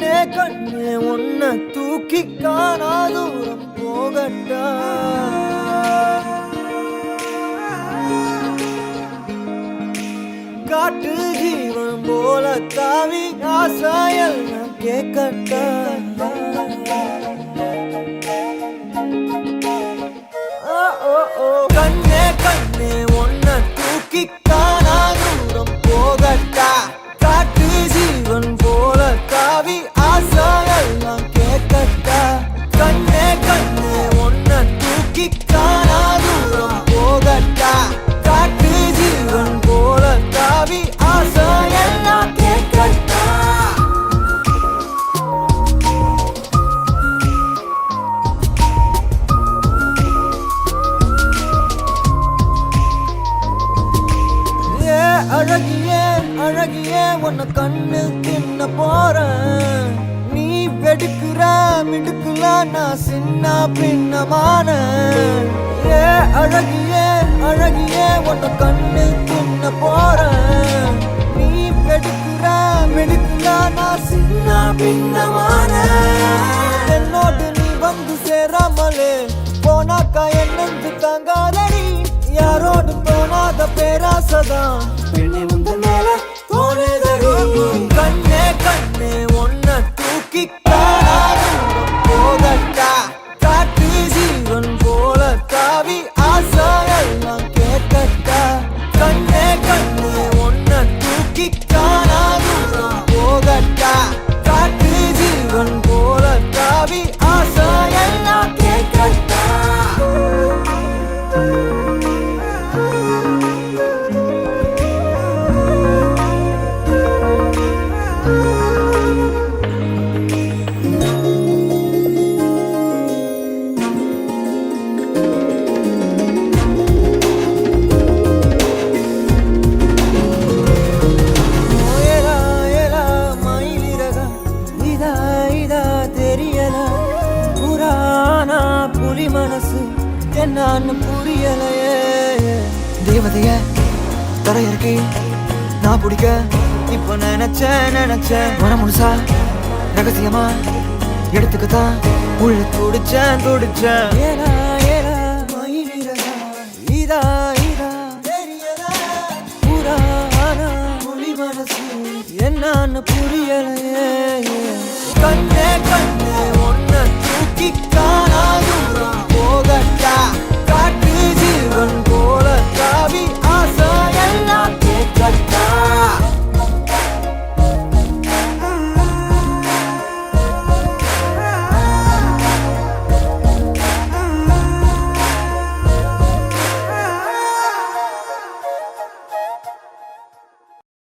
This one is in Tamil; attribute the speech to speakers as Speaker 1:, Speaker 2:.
Speaker 1: கண்ணே கண்ணே உன்னை தூக்கி காணா தூரம் போகட்டா காட்டு ஜீவன் போல தாவி ஆசாயெல்லாம் கேட்கட்டா கண்ணே கண்ணே உன்னை தூக்கி காணா தூரம் போகட்டா காட்டு ஜீவன் போல தாவி ஆசாயெல்லாம் கேட்கட்டா கண்ணே கண்ணே உன்னை தூக்கி காணா தூரம் போகட்டா காட்டு ஜீவன் போல தாவி ஆசாயெல்லாம் கேட்கட்டா அழகியே அழகியே உன்னை கண்ணு தின்ன போறேன் நீ வெடுக்குற மிடுக்குல நான் சின்ன பின்னமான அழகியே அழகியே உன்னை கண்ணு தின்ன போறேன் நீ வெடுக்குற மிடுக்குல நான் சின்ன பின்னமான என்னோடு நீ வந்து சேராமலே போனாக்கா என்னென்று தாங்காதடி யாரோடு போனாத பேராசதான் பெண்ணே உந்த மேல தோணுதடி கண்ணே கண்ணே உன்னை தூக்கி காணா தூரம் போகட்டா காட்டு ஜீவன் போல தாவி ஆசாயெல்லாம் கேட்கட்டா கண்ணே கண்ணே உன்னை தூக்கி காணா தூரம் போகட்டா காட்டு ஜீவன் போல தாவி ஆசாயெல்லாம் கேட்கட்டா மனசு என்னன்னு புரியலையே தேவதைய தரையிறக்கி நான் பிடிக்க இப்ப நினைச்சேன் மன முழுசா ரகசியமா எடுத்துக்கத்தான் உள்ள துடிச்சேன் ஏலா ஏலா மயிலிறகா இதா இதா தெரியலா புராணா புலி மனசு என்னன்னு புரியலையே கண்ணே கண்ணே